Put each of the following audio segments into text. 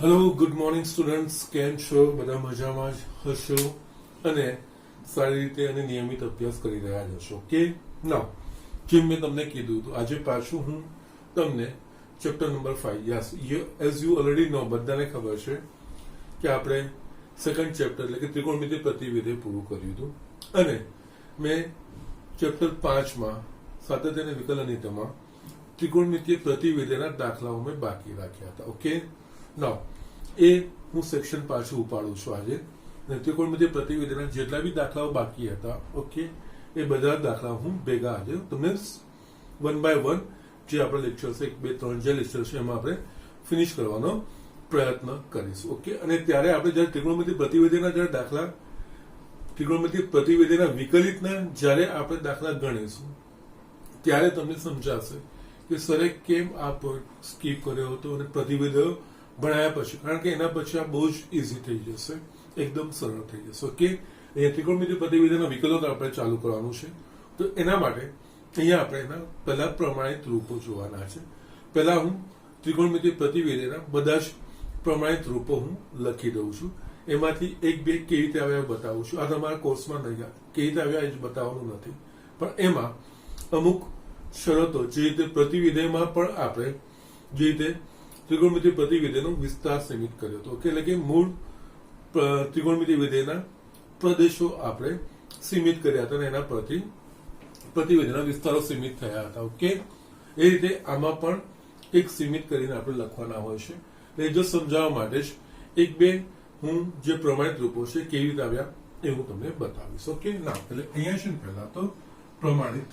Hello, good morning students. કેમ છો? બધા મજામાં જ હશો અને સારી રીતે અને નિયમિત અભ્યાસ કરી રહ્યા હશો. ઓકે, નાઉ જેમ મેં તમને કીધું હતું, આજે પાછું હું તમને chapter number 5 yes as you already know, બધાને ખબર છે કે આપણે સેકન્ડ ચેપ્ટર એટલે કે ત્રિકોણમિતિ પ્રતિવિધેય પૂરું કર્યું હતું અને મેં ચેપ્ટર 5માં સાતત્ય અને વિકલનિયતામાં ત્રિકોણમિતિય પ્રતિવિધેયના દાખલાઓ મેં બાકી રાખ્યા હતા. ઓકે, નાઉ એ હું સેક્શન પાછું ઉપાડું છું આજે. ત્રિકોણમિતિય પ્રતિવિધેયના જેટલા બી દાખલાઓ બાકી હતા, ઓકે, એ બધા દાખલા હું ભેગા આજે તમને વન બાય વન જે આપણા લેક્ચર છે 1, 2, 3 જે લેક્ચર છે એમાં આપણે ફિનિશ કરવાનો પ્રયત્ન કરીશું. ઓકે, અને ત્યારે આપણે જયારે ત્રિકોણમિતિય પ્રતિવિધેયના જયારે દાખલા ત્રિકોણમિતિય પ્રતિવિધેયના વિકલિતના જયારે આપણે દાખલા ગણીશું ત્યારે તમને સમજાશે કે સરે કેમ આ પોઈન્ટ સ્કીપ કર્યો હતો અને પ્રતિવિધેયો ભણાયા પછી, કારણ કે એના પછી આ બહુ જ ઇઝી થઈ જશે, એકદમ સરળ થઈ જશે. ઓકે, અહીંયા ત્રિકોણમિતિય પ્રતિવિધેયના વિકલો આપણે ચાલુ કરવાનું છે. તો એના માટે અહીંયા આપણે એના પહેલા પ્રમાણિત રૂપો જોવાના છે. પહેલા હું ત્રિકોણમિતિય પ્રતિવિધેયના બધા જ પ્રમાણિત રૂપો હું લખી દઉં છું. એમાંથી 1, 2 કેવી રીતે આવ્યા બતાવું છું. આ તમારા કોર્સમાં નહીં, કેવી રીતે આવ્યા એ જ બતાવવાનું નથી, પણ એમાં અમુક શરતો જે રીતે પ્રતિવિધેયમાં પણ આપણે જે રીતે ત્રિકોણમિતિય પ્રતિવિધેયનો વિસ્તાર સીમિત કર્યો હતો. એટલે કે મૂળ ત્રિકોણમિતિય વિધેયના પ્રદેશો આપણે સીમિત કર્યા હતા અને એના પરથી પ્રતિવિધેયના વિસ્તારો સીમિત થયા હતા. ઓકે, એ રીતે આમાં પણ એક સીમિત કરીને આપણે લખવાના હોય છે. એ જો સમજાવવા માટે જ 1, 2 હું જે પ્રમાણિત રૂપો છે કેવી રીતે આવ્યા એ હું તમને બતાવીશ. ઓકે, ના એટલે અહીંયા છે ને પહેલા તો પ્રમાણિત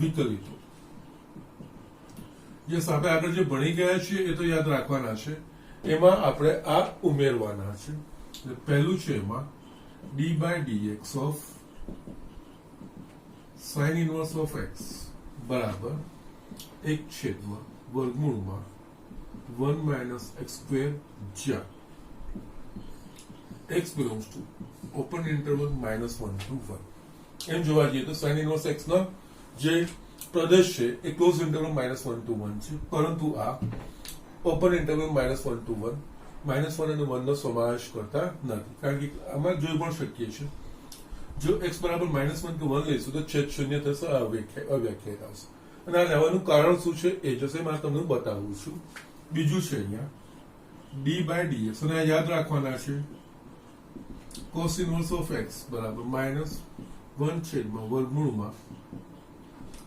વિકલિતો જે આપણે આગળ જે ભણી ગયા છીએ એ તો યાદ રાખવાના છે. એમાં આપણે આ ઉમેરવાના છે. પહેલું છે એમાં d/dx of sin inverse of x બરાબર 1/, વર્ગમૂળમાં 1 - x² જ્યાં x belongs to open interval -1 to 1. એમ જોવા જઈએ તો sin ઇનવર્સ x નો જે પ્રદેશ છે એ ક્લોઝ ઇન્ટરવલ -1 to 1 છે, પરંતુ આ ઓપન ઇન્ટરવલ -1 to 1, -1 અને 1 નો સમાવેશ કરતા નથી, કારણ કે આમાં જોઈ પણ શકીએ છીએ જો x બરાબર -1 to 1 લઈશું તો છેદ શૂન્ય થશે, અવ્યાખ્યાયિત આવશે. અને આ લેવાનું કારણ શું છે એ જશે મારે તમને બતાવું છું. બીજું છે અહીંયા d/dx અને આ યાદ રાખવાના છે cos ઇનવર્સ ઓફ x બરાબર -1 વર્ગમૂળમાં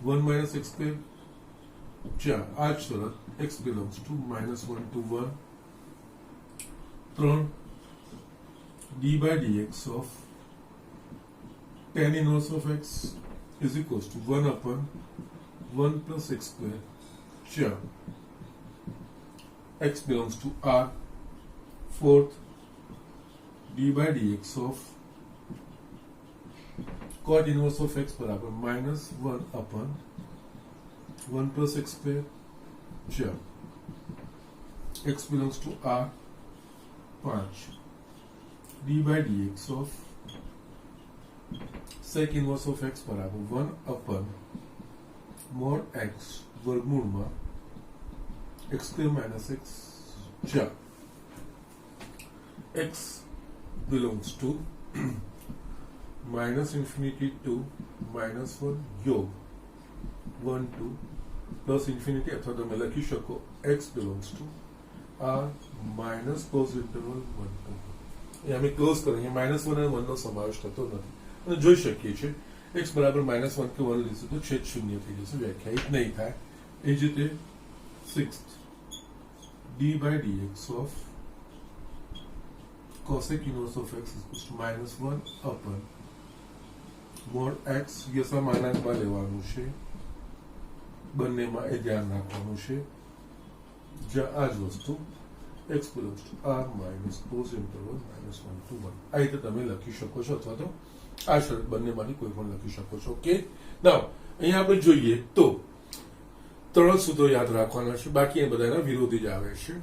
1 - x², જ્યાં આ જ શરત x belongs to -1 to 1. 3 d/dx of tan inverse of x is equals to 1/1 plus x², જ્યાં x belongs to R. 4th d/dx of cot inverse of x बराबर -1/1 plus x², જ્યાં x belongs to R. 5 d/dx of sec inverse of x बराबर 1/mod x વર્ગમૂળમાં x² - x, જ્યાં x belongs to -infinity to -1 યોગ 1 to plus infinity, અથવા તમે લખી શકો x belongs to r minus close interval 1 to 1. અમે ક્લોઝ કરીએ, -1 અને 1 નો સમાવેશ થતો નથી અને જોઈ શકીએ છીએ x બરાબર -1 કે 1 લીધું તો છેદ શૂન્ય થઈ જશે, વ્યાખ્યાયિત નહીં થાય. એ જ રીતે 6th d/dx of cosec inverse of x is equals to -1/mod x. યસા માનાંકમાં લેવાનું છે, બંનેમાં એ ધ્યાન રાખવાનું છે, જ્યાં આ જ વસ્તુ x belongs to r minus close interval -1 to 1. આ રીતે તમે લખી શકો છો, અથવા તો આ શરત બંનેમાંથી કોઈ પણ લખી શકો છો. ઓકે, નાઉ અહીંયા આપણે જોઈએ તો 3 સૂત્રો યાદ રાખવાના છે, બાકી એ બધાના વિરોધી જ આવે છે.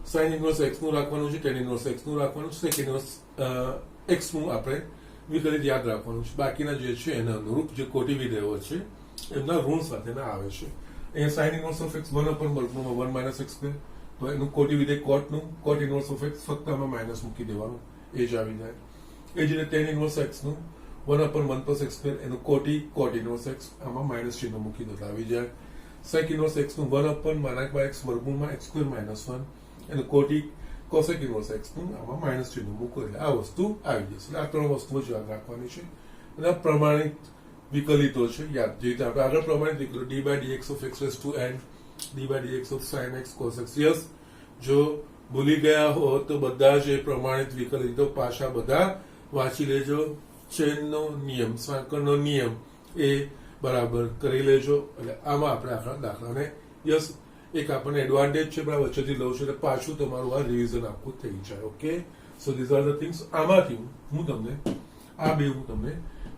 sin ઇનવર્સ x નું રાખવાનું છે, tan ઇનવર્સ x નું રાખવાનું છે, sec ઇનવર્સ x નું આપણે વિકલિત યાદ રાખવાનું છે. બાકીના જે છે એના અનુરૂપ જે કોટી વિધેયો છે એમના ઋણ સાથેના આવે છે. અહીંયા sine inverse of x 1 upon વર્ગમૂળમાં 1 માઇનસ એક્સ સ્ક્વેર, તો એનું કોટી વિધેય કોટનું કોટ ઇનવર્સ ઓફ એક્સ ફક્ત આમાં માઇનસ મૂકી દેવાનું, એ જ આવી જાય. એ જ રીતે ટેન ઇનવર્સ એક્સ નું 1 upon 1 plus x સ્ક્વેર, એનું કોટી કોટ ઇનવર્સ એક્સ, આમાં માઇનસ ચિહ્ન મૂકી દો આવી જાય. સેક ઇનવર્સ એક્સ નું 1 upon માનાક બાય એક્સ વર્ગમૂળમાં એક્સ સ્ક્વેર માઇનસ 1, એનું કોટી કોસેક ઇનવર્સ એક્સ નું, આમાં માઇનસ ચિહ્ન મૂકો એટલે આ વસ્તુ આવી જશે. એટલે આ ત્રણ વસ્તુઓ જ યાદ રાખવાની છે. અને આ પ્રમાણિત વિકલિતો છે, યાદ જે રીતે આપણે આગળ પ્રમાણિત વિકલિતો d by dx of x raise to n, d by dx of sine x cos x. Yes, જો ભૂલી ગયા હો તો બધા જ પ્રમાણિત વિકલિતો પાછા બધા વાંચી લેજો. ચેનનો નિયમ, સાંકળનો નિયમ એ બરાબર કરી લેજો. એટલે આમાં આપણે આખા દાખલાને યસ એક આપણને એડવાન્ટેજ છે, પણ વચ્ચેથી લઉં છું એટલે પાછું તમારું આ રિવિઝન આખું થઈ જાય. Okay, so these are the things. આમાંથી હું તમને આ બે હું તમને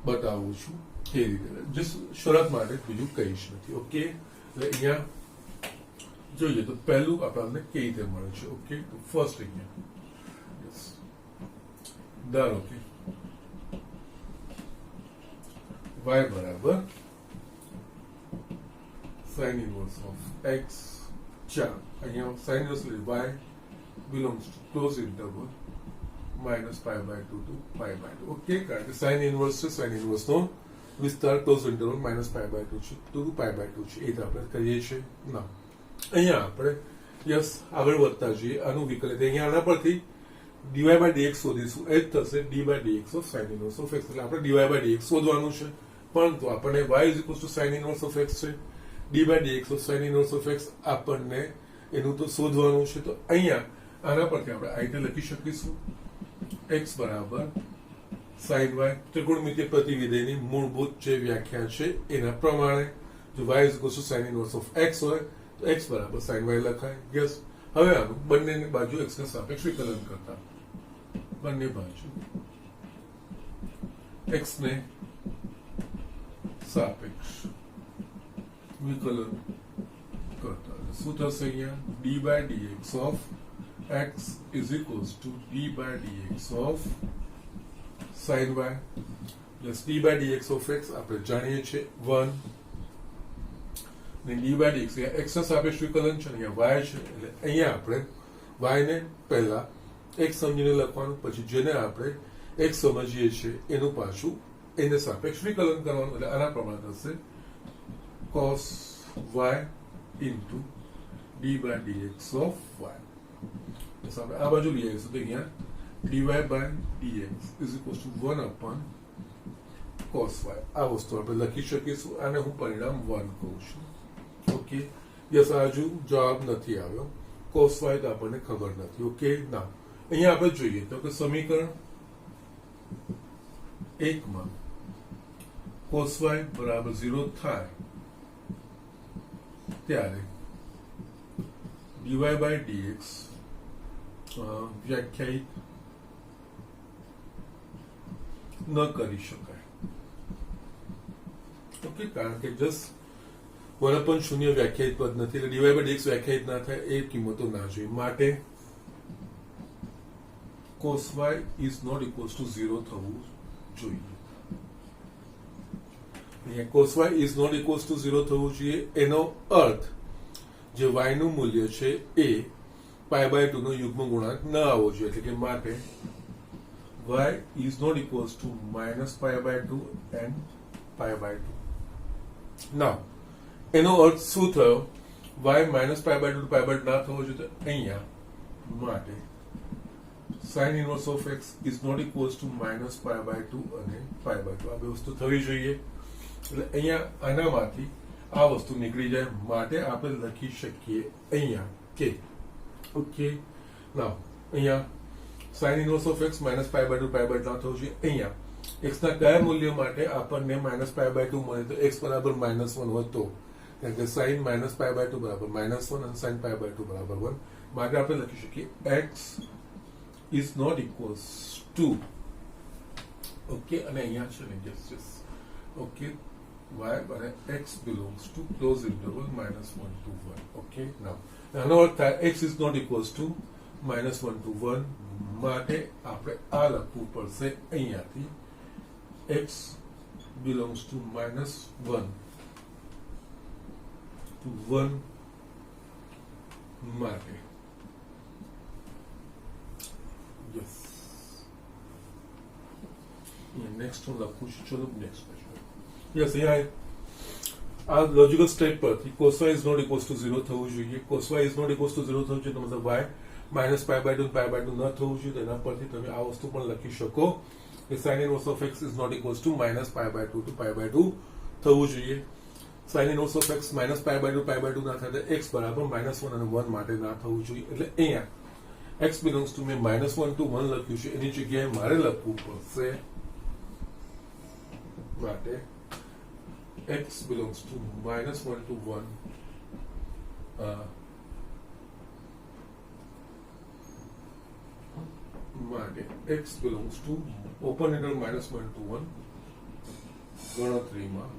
બતાવું છું કે રીતે, જસ્ટ શરત માટે બીજું કહીશ નથી. ઓકે, એટલે અહીંયા જોઈએ તો પહેલું આપણને કેવી રીતે મળે છે. ઓકે, તો ફર્સ્ટ અહીંયા યસ ધારો કે y બરાબર sin inverse of x. ચાલો અહીંયા sin inverse y belongs to close interval minus pi by 2 to pi by 2. Okay, કારણ કે sin inverse છે, sin inverse નો વિસ્તાર close interval minus pi by 2 છે, 2 to pi by 2 છે, એ તો આપણે કરીએ છીએ. ના, અહીંયા આપણે યસ આગળ વધતા જઈએ. આનું વિકલિત અહીંયા આના પરથી dy by dx શોધીશું, એ જ થશે d by dx of sin inverse of x. એટલે આપણે dy by dx શોધવાનું છે, પરંતુ આપણને y is equals to sin inverse of x છે, d by dx of sin inverse of x આપણને એનું તો શોધવાનું છે. તો અહીંયા આના પરથી આપણે આ રીતે લખી શકીશું x બરાબર sin y. ત્રિકોણમિતિય પ્રતિવિધેયની મૂળભૂત જે વ્યાખ્યા છે એના પ્રમાણે જો y is equals to sin inverse of x હોય તો x બરાબર sin y લખાય. યસ, હવે આનું બંનેની બાજુ x ને સાપેક્ષ વિકલન કરતા, બંને બાજુ x ને સાપેક્ષ વિકલન કરતા શું થશે? અહીંયા d by dx of x is equals to d by dx of sin y. Yes, d by dx of x આપણે જાણીએ છીએ 1, ને d by dx અહીંયા x ના સાપેક્ષ વિકલન છે, અહીંયા y છે, એટલે અહીંયા આપણે y ને પહેલા x સમજીને લખવાનું, પછી જેને આપણે x સમજીએ છીએ એનું પાછું એને સાપેક્ષ વિકલન કરવાનું. એટલે આના પ્રમાણે થશે cos y into d by dx of y. બસ આપણે આ બાજુ લઈ આવીશું તો અહીંયા dy by dx is equals to 1 upon cos y. આ વસ્તુ આપણે લખી શકીશું, આને હું પરિણામ 1 કહું છું. ઓકે, યસ, આજુ જવાબ નથી આવ્યો, cos y તો આપણને ખબર નથી. ઓકે, ના, અહીંયા આપણે જોઈએ તો કે સમીકરણ 1 માં cos y બરાબર 0 થાય ત્યારે dy by dx વ્યાખ્યાયિત ન કરી શકાય. ઓકે, કારણ કે જસ્ટ 1/0 વ્યાખ્યાયિત પદ નથી, એટલે dy by dx વ્યાખ્યાયિત ના થાય, એ કિંમતો ના જોઈએ. માટે cos y is not equals to 0 થવું જોઈએ. અહીંયા cos y is not equals to 0 થવું જોઈએ. એનો અર્થ જે y નું મૂલ્ય છે એ pi by 2 નો યુગ્મ ગુણાંક ન આવવો જોઈએ. એટલે કે માટે y is not equals to minus pi by 2 and pi by 2. Now, એનો અર્થ શું થયો? y minus pi by 2 to pi by 2 ના થવો જોઈએ. તો અહીંયા માટે sin inverse of x is not equals to minus pi by 2 અને pi by 2. આ બે વસ્તુ થવી જોઈએ. એટલે અહીંયા આનામાંથી આ વસ્તુ નીકળી જાય, માટે આપણે લખી શકીએ અહીંયા કે ઓકે, નાવ અહીંયા sin inverse of x minus pi by 2 pi by 2 ના થવું જોઈએ. અહીંયા x ના કયા મૂલ્ય માટે આપણને minus pi by 2 મળે? તો x બરાબર -1 હોય તો, કારણ કે sin minus pi by 2 બરાબર -1 અને sin pi by 2 બરાબર 1. માટે આપણે લખી શકીએ x is not equals to, okay, અને અહીંયા છે ને જસ્ટ ઓકે, y અને x belongs to close interval -1 to 1. Okay, નાવ આનો અર્થ થાય x is not equals to -1 to 1. માટે આપણે આ લખવું પડશે અહીંયાથી x belongs to -1 1 માટે યસ નેક્સ્ટ હું લખું છું ચલો નેક્સ્ટ યસ અહીંયા આ લોજિકલ સ્ટેપ પરથી cos y is not equals to 0 થવું જોઈએ cos y is not equals to 0 થવું જોઈએ તો મતલબ y minus pi by 2 ન થવું જોઈએ તેના પરથી તમે આ વસ્તુ પણ લખી શકો કે sin inverse of x is not equals to minus pi by 2 to pi by 2 થવું જોઈએ sin inverse of x minus pi by 2 ના થાય તો x બરાબર -1 અને 1 માટે ના થવું જોઈએ એટલે અહીંયા x belongs to મેં -1 to 1 લખ્યું છે એની જગ્યાએ મારે લખવું પડશે માટે x belongs to -1 to 1 માટે x belongs to open interval -1 to 1 ગણતરીમાં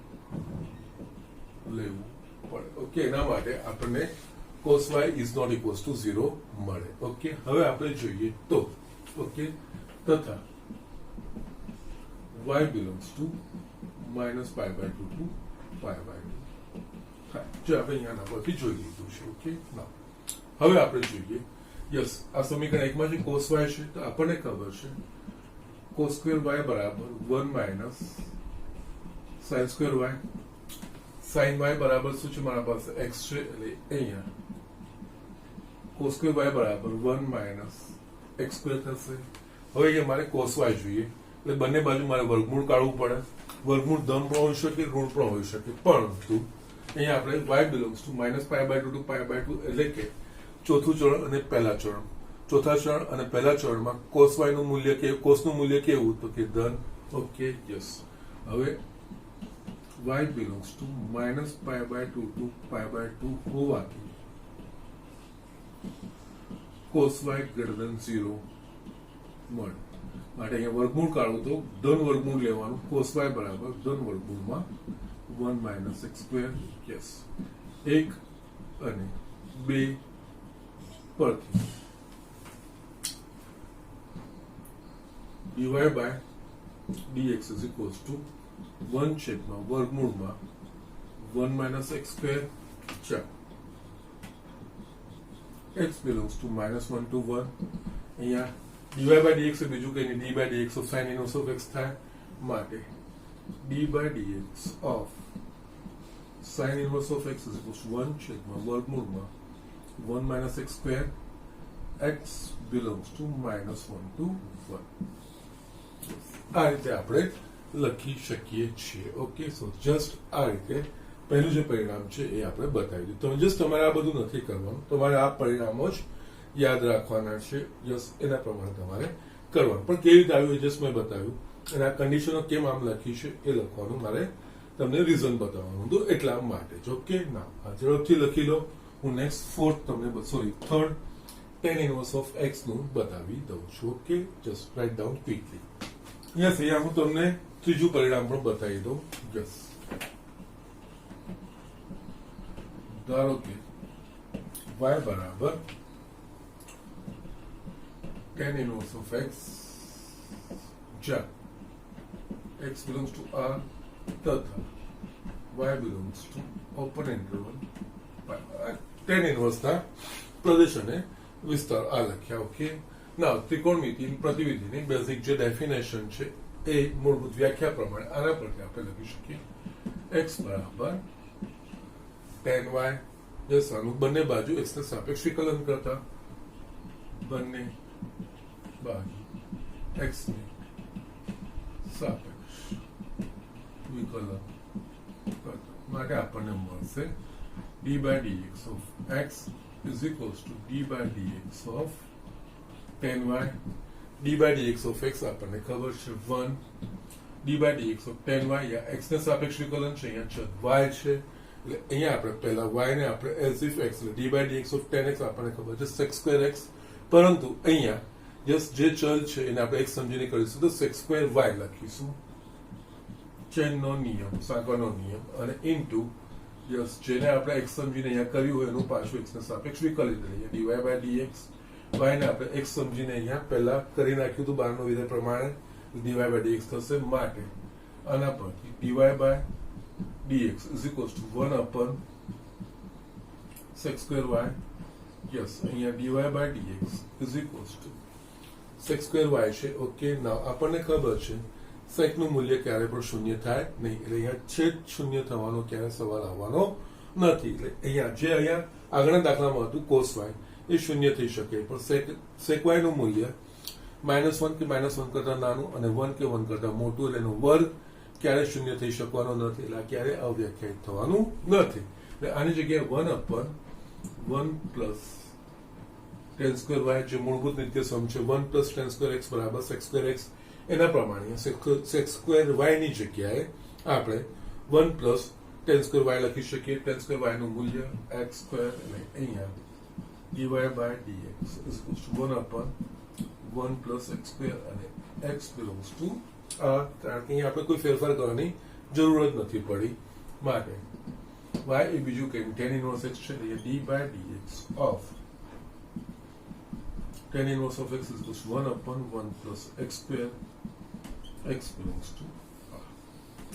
લેવું પડે ઓકે એના માટે આપણને cos y is not equals to 0 મળે ઓકે હવે આપણે જોઈએ તો ઓકે તથા y belongs to minus pi by 2 to pi by 2 જો આપણે અહીંયા પરથી જોઈ લીધું છે ઓકે ના હવે આપણે જોઈએ યસ આ સમીકરણ એકમાં જે cos y છે તો આપણને ખબર છે cos square y બરાબર 1 minus sin square y sin y બરાબર શું છે મારા પાસે x છે એટલે અહીંયા cos square y બરાબર 1 minus x square થશે હવે અહીંયા મારે cos y જોઈએ એટલે બંને બાજુ મારે વર્ગમૂળ કાઢવું પડે વર્ગમૂળ ધન પણ હોઈ શકે ઋણ પણ હોઈ શકે પરંતુ અહીંયા આપણે y belongs to minus pi by 2 to pi by 2 એટલે કે ચોથું ચરણ અને પહેલા ચરણ ચોથા ચરણ અને પહેલા ચરણમાં cos y નું મૂલ્ય કે cos નું મૂલ્ય કેવું તો કે ધન ઓકે યસ હવે y belongs to minus pi by 2 to pi by 2 હોવાથી cos y greater than 0 મળે માટે અહીંયા વર્ગમૂળ કાઢવું તો ધન વર્ગમૂળ લેવાનું cos y બરાબર ધન વર્ગમૂળમાં 1 minus x square યસ 1 અને 2 પરથી dy by dx is equals to 1 છેદમાં વર્ગમૂળમાં 1 minus x square ચાલો x belongs to -1 to 1 અહીંયા dy by dx એ બીજું કંઈ નહીં d by dx of sin inverse of x થાય માટે d by dx of sin inverse of x is equals to 1 છેદમાં વર્ગમૂળમાં 1 minus x square x belongs to -1 to 1 આ રીતે આપણે લખી શકીએ છીએ ઓકે સો જસ્ટ આ રીતે પહેલું જે પરિણામ છે એ આપણે બતાવી દીધું તો જસ્ટ તમારે આ બધું નથી કરવાનું તમારે આ પરિણામો જ યાદ રાખવાના છે યસ એના પ્રમાણે તમારે કરવાનું પણ કેવી રીતે આવ્યું એ જસ્ટ મેં બતાવ્યું અને આ કન્ડિશનો કેમ આમ લખી છે એ લખવાનું મારે તમને રીઝન બતાવવાનું હતું એટલા માટે જ ઓકે ના ઝડપથી લખી લો હું નેક્સ્ટ ફોર્થ તમને third tan inverse of x નું બતાવી દઉં છું okay just write down quickly yes અહીંયા હું તમને ત્રીજું પરિણામ પણ બતાવી દઉં યસ ધારો કે y બરાબર tan inverse of x જ્યાં x belongs to r તથા y belongs to open interval tan inverse ના પ્રદેશ અને વિસ્તાર આ લખ્યા ઓકે ના ત્રિકોણમિતિ પ્રતિવિધિની બેઝિક જે ડેફિનેશન છે એ મૂળભૂત વ્યાખ્યા પ્રમાણે આના પરથી આપણે લખી શકીએ x બરાબર tan y જે સાનું બંને બાજુ x ને સાપેક્ષ વિકલન કરતા બંને બાજુ x ને સાપેક્ષ વિકલન કરતા માટે આપણને મળશે d by dx of x is equals to d by dx of tan y d by dx of x આપણને ખબર છે 1 d by dx of tan y या x ને સાપેક્ષ વિકલન છે અહીંયા છેદ y છે એટલે અહીંયા આપણે પહેલા y ને આપણે as if x એટલે d by dx of tan x આપણને ખબર છે sec square x પરંતુ અહીંયા જસ્ટ જે ચલ છે એને આપણે x સમજીને કરીશું તો sec square y લખીશું ચેનનો નિયમ સાંકળનો નિયમ અને ઇન્ટુ યસ જેને આપણે x સમજીને અહીંયા કર્યું હોય એનું પાછું x ને સાપેક્ષ વિકલિત લઈએ dy by dx y ને આપણે x સમજીને અહીંયા પહેલા કરી નાખ્યું હતું બહારનો વિધેય પ્રમાણે dy by dx થશે માટે આના પરથી dy by dx is equals to 1 upon sec square y, yes અહીંયા dy by dx is equals to sec square y છે. ઓકે, નાવ આપણને ખબર છે sec નું મૂલ્ય ક્યારે પણ શૂન્ય થાય નહીં, એટલે અહીંયા છેદ શૂન્ય થવાનો ક્યારે સવાલ આવવાનો નથી. એટલે અહીંયા જે અહીંયા આગળના દાખલામાં હતું cos y એ શૂન્ય થઈ શકે, પણ sec y નું મૂલ્ય -1 કે -1 કરતા નાનું અને 1 કે 1 કરતા મોટું, એટલે એનો વર્ગ ક્યારે શૂન્ય થઈ શકવાનો નથી, એટલે ક્યારે અવ્યાખ્યાયિત થવાનું નથી. એટલે આની જગ્યાએ 1/1 પ્લસ tan square y જે મૂળભૂત નિત્યસમ છે 1 પ્લસ tan square x બરાબર sec square x, એના પ્રમાણે sec square y ની જગ્યાએ આપણે 1 પ્લસ tan square y લખી શકીએ. tan square y નું મૂલ્ય x સ્ક્વેર, એટલે અહીંયા dy by dx is equals to 1/1 plus x square અને x belongs to કારણ કે અહીંયા આપણે કોઈ ફેરફાર કરવાની જરૂર જ નથી પડી, માટે y એ બીજું કંઈ tan inverse x છે, એટલે d by dx of tan inverse of x is equals to 1/1 plus x square x belongs to r.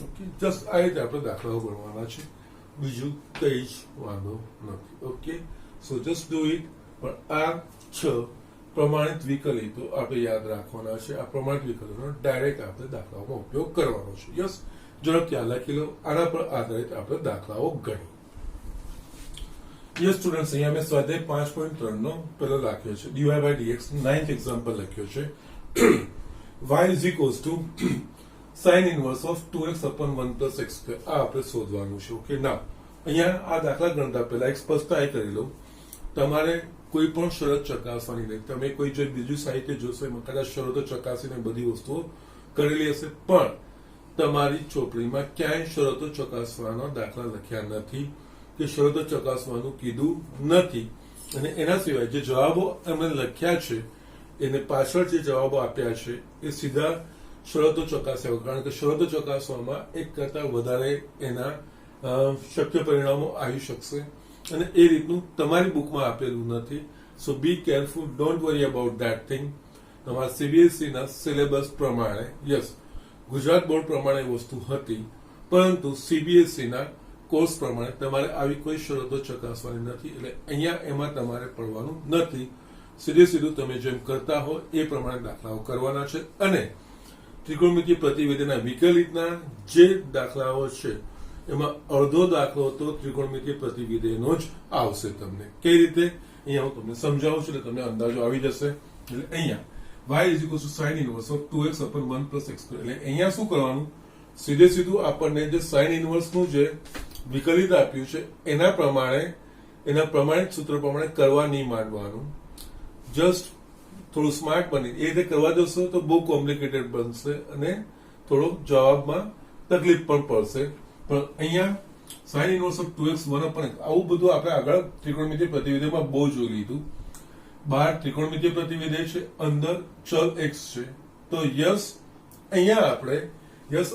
Okay, just આ રીતે આપણે દાખલાઓ ગણવાના છે, બીજું કંઈ જ વાંધો નથી. Okay, so just do it. પણ આ 6 પ્રમાણિત વિકલિતો આપણે યાદ રાખવાના છે. આ પ્રમાણિત વિકલિતોનો ડાયરેક્ટ આપણે દાખલાઓમાં ઉપયોગ કરવાનો છે. યસ, ઝડપથી આ લખી લો. આના પર આધારિત આપણે દાખલાઓ ગણી. યસ સ્ટુડન્ટ્સ, અહીંયા મેં સ્વાધ્યાય 5.3 નો પેલો લખ્યો છે, dy by dx 9th example લખ્યો છે. y is equals to sin inverse of 2x upon 1 plus x square. આ આપણે શોધવાનું છે. ઓકે, ના અહીંયા આ દાખલા ગણતા પહેલા એક સ્પષ્ટતા એ કરી લો, તમારે કોઈ પણ શરત ચકાસવાની નહીં. તમે કોઈ જો બીજું સાહિત્ય જોશો એમાં કદાચ શરતો ચકાસીને બધી વસ્તુઓ કરેલી હશે, પણ તમારી ચોપડીમાં ક્યાંય શરતો ચકાસવાના દાખલા લખ્યા નથી કે શરતો ચકાસવાનું કીધું નથી. અને એના સિવાય જે જવાબો એમણે લખ્યા છે એને પાછળ જે જવાબો આપ્યા છે એ સીધા શરતો ચકાસ્યા, કારણ કે શરતો ચકાસવામાં એક કરતા વધારે એના શક્ય પરિણામો આવી શકશે અને એ રીતનું તમારી બુકમાં આપેલું નથી. So be careful, don't worry about that thing. તમારા સીબીએસઈ ના સિલેબસ પ્રમાણે, યસ ગુજરાત બોર્ડ પ્રમાણે વસ્તુ હતી, પરંતુ સીબીએસઈ ના કોર્સ પ્રમાણે તમારે આવી કોઈ શરતો ચકાસવાની નથી, એટલે અહીંયા એમાં તમારે પડવાનું નથી. સીધું તમે જેમ કરતા હો એ પ્રમાણે દાખલાઓ કરવાના છે. અને ત્રિકોણમિતિય પ્રતિવેદના વિકલિતના જે દાખલાઓ છે એમાં અડધો દાખલો તો ત્રિકોણમિતિય પ્રતિવિધેયનો જ આવશે. તમને કઈ રીતે અહીંયા હું તમને સમજાવું છું એટલે તમને અંદાજો આવી જશે. એટલે અહીંયા y is equal to sin inverse of 2x upon 1 plus x square. એટલે અહીંયા શું કરવાનું, સીધું આપણને જે sin inverse નું જે વિકલિત આપ્યું છે એના પ્રમાણિત સૂત્ર પ્રમાણે કરવા નહીં માંડવાનું. જસ્ટ થોડું સ્માર્ટ બની એ રીતે કરવા જશો તો બહુ કોમ્પ્લિકેટેડ બનશે અને થોડો જવાબમાં તકલીફ પણ પડશે. પણ અહીંયા sin inverse of 2x 1 upon x આવું બધું આપણે આગળ ત્રિકોણમિતિય પ્રતિવિધેયમાં બહુ જોઈ લીધું. બહાર ત્રિકોણમિતિય પ્રતિવિધેય છે, અંદર ચલ x છે. તો યસ અહીંયા આપણે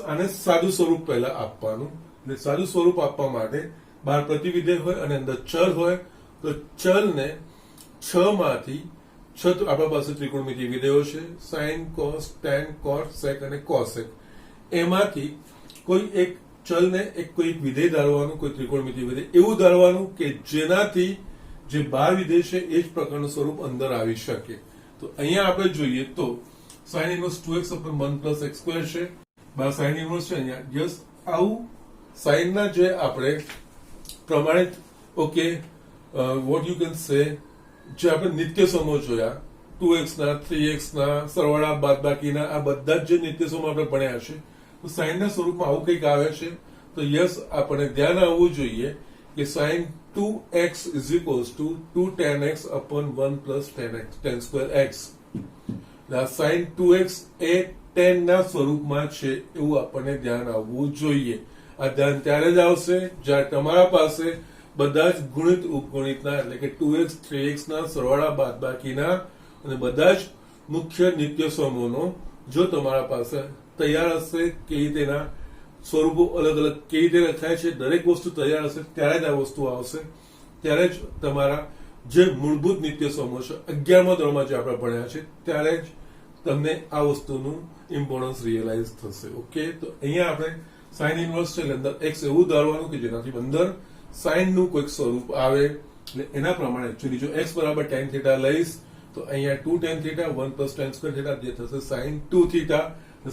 આને સાદું સ્વરૂપ પહેલા આપવાનું. એટલે સાદું સ્વરૂપ આપવા માટે બહાર પ્રતિવિધેય હોય અને અંદર ચલ હોય, તો ચલને 6 માંથી 6 આપણા પાસે ત્રિકોણમિતિય વિધેયો છે, sin, cos, tan, cot, sec અને cosec. એમાંથી કોઈ એક ચલને કોઈ વિધેય ધારવાનું, કોઈ ત્રિકોણમિતિય વિધેય એવું ધારવાનું કે જેનાથી જે બહાર વિધેય છે એ જ પ્રકારનું સ્વરૂપ અંદર આવી શકે. તો અહીંયા આપણે જોઈએ તો sin inverse 2x upon 1 plus x square છે, બહાર sin inverse છે અહીંયા. યસ, આવું sin ના જે આપણે પ્રમાણિત, okay, what you can say, જે આપણે નિત્યસમો જોયા 2x ના 3x ના સરવાળા બાદબાકીના, આ બધા જ જે નિત્યસમો આપણે ભણ્યા છે, તો sin ના સ્વરૂપમાં આવું કંઈક આવે છે. તો યસ, આપણે ધ્યાન આવવું જોઈએ કે sin 2x is equals to 2 tan x upon 1 plus tan square x. sin 2x A tan ના સ્વરૂપમાં છે એવું આપણને ધ્યાન આવવું જોઈએ. આ ધ્યાન ત્યારે જ આવશે જ્યારે તમારા પાસે બધા જ ગુણિત ઉપગુણિતના, એટલે કે 2x 3x ના સરવાળા બાદબાકીના અને બધા જ મુખ્ય નિત્યસમોનો જો તમારા પાસે તૈયાર હશે, કે તેના સ્વરૂપો અલગ અલગ કેવી રીતે લખાય છે, દરેક વસ્તુ તૈયાર હશે ત્યારે જ આ વસ્તુ આવશે. ત્યારે જ તમારા જે મૂળભૂત નિત્યસમો છે 11મા ધોરણમાં જે આપણે ભણ્યા છે ત્યારે જ તમને આ વસ્તુનું ઇમ્પોર્ટન્સ રિયલાઇઝ થશે. ઓકે, તો અહીંયા આપણે sin ઇનવર્સ છે એટલે અંદર x એવું ધારવાનું કે જેનાથી અંદર sin નું કોઈક સ્વરૂપ આવે, એટલે એના પ્રમાણે એકચ્યુઅલી જો x બરાબર tan થીટા લઈશ તો અહીંયા 2 tan theta 1 plus tan square theta જે થશે sin 2 theta,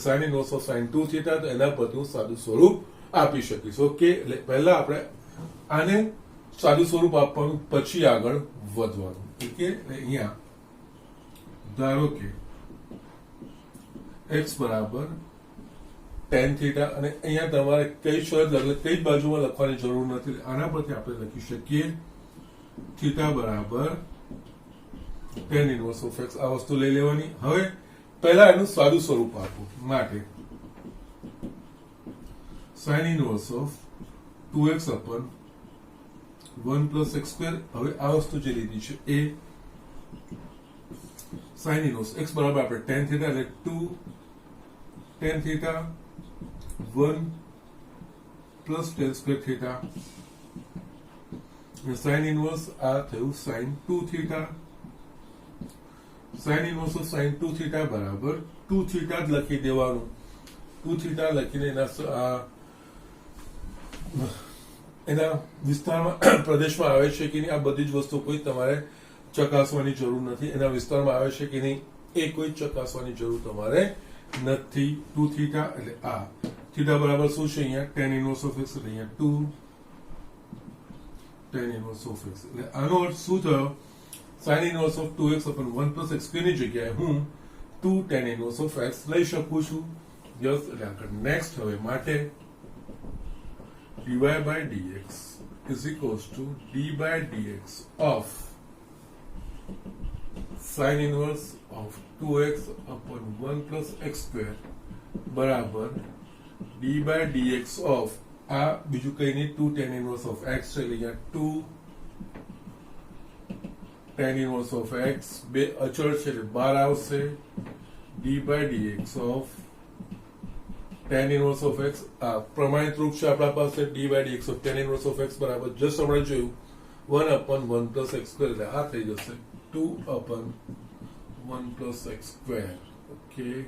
sin inverse of sin 2 theta. તો એના પરથી હું સાદું સ્વરૂપ આપી શકીશ. ઓકે, એટલે પહેલા આપણે આને સાદું સ્વરૂપ આપવાનું, પછી આગળ વધવાનું. ઓકે, એટલે અહીંયા ધારો કે x બરાબર tan થીટા, અને અહીંયા તમારે કઈ શરત એટલે કઈ બાજુમાં લખવાની જરૂર નથી. આના પરથી આપણે લખી શકીએ થીટા બરાબર tan ઇનવર્સ ઓફ x. આ વસ્તુ લઈ લેવાની. હવે પહેલા એનું સાદું સ્વરૂપ આપવું માટે sin inverse of 2x upon 1 plus x square. હવે આ વસ્તુ જે લીધી છે એ sin ઇનવર્સ x બરાબર આપણે tan થીટા એટલે 2 tan theta 1 plus tan square theta, sin inverse આ થયું sin 2 theta. sin inverse of sin 2 theta બરાબર 2 થીટા જ લખી દેવાનું. 2 થીટા લખીને એના વિસ્તારમાં પ્રદેશમાં આવે છે કે નહીં આ બધી જ વસ્તુ કોઈ તમારે ચકાસવાની જરૂર નથી. એના વિસ્તારમાં આવે છે કે નહીં એ કોઈ ચકાસવાની જરૂર તમારે નથી. 2 થીટા એટલે આ થીટા બરાબર શું છે અહીંયા tan ઇનવર્સ ઓફ x, એટલે અહીંયા 2 tan ઇનવર્સ ઓફ x. એટલે આનો અર્થ શું થયો? sin inverse of 2x upon 1 plus x square ની જગ્યાએ હું 2 tan ઇનવર્સ ઓફ x લઈ શકું છું. યસ, એટલે આગળ નેક્સ્ટ હવે માટે dy by dx is equals to d by dx of sin inverse of 2x upon 1 plus x square બરાબર d by dx of આ બીજું કઈ નહીં 2 tan inverse of x છે. એટલે અહીંયા 2 tan inverse of x બે અચળ છે એટલે 12 આવશે. d by dx of tan inverse of x આ પ્રમાણિત રૂપ છે આપણા પાસે. d by dx of tan inverse of x બરાબર જસ્ટ આપણે જોયું 1 upon 1 plus x square, એટલે આ થઈ જશે 2 upon 1 plus x square. Okay,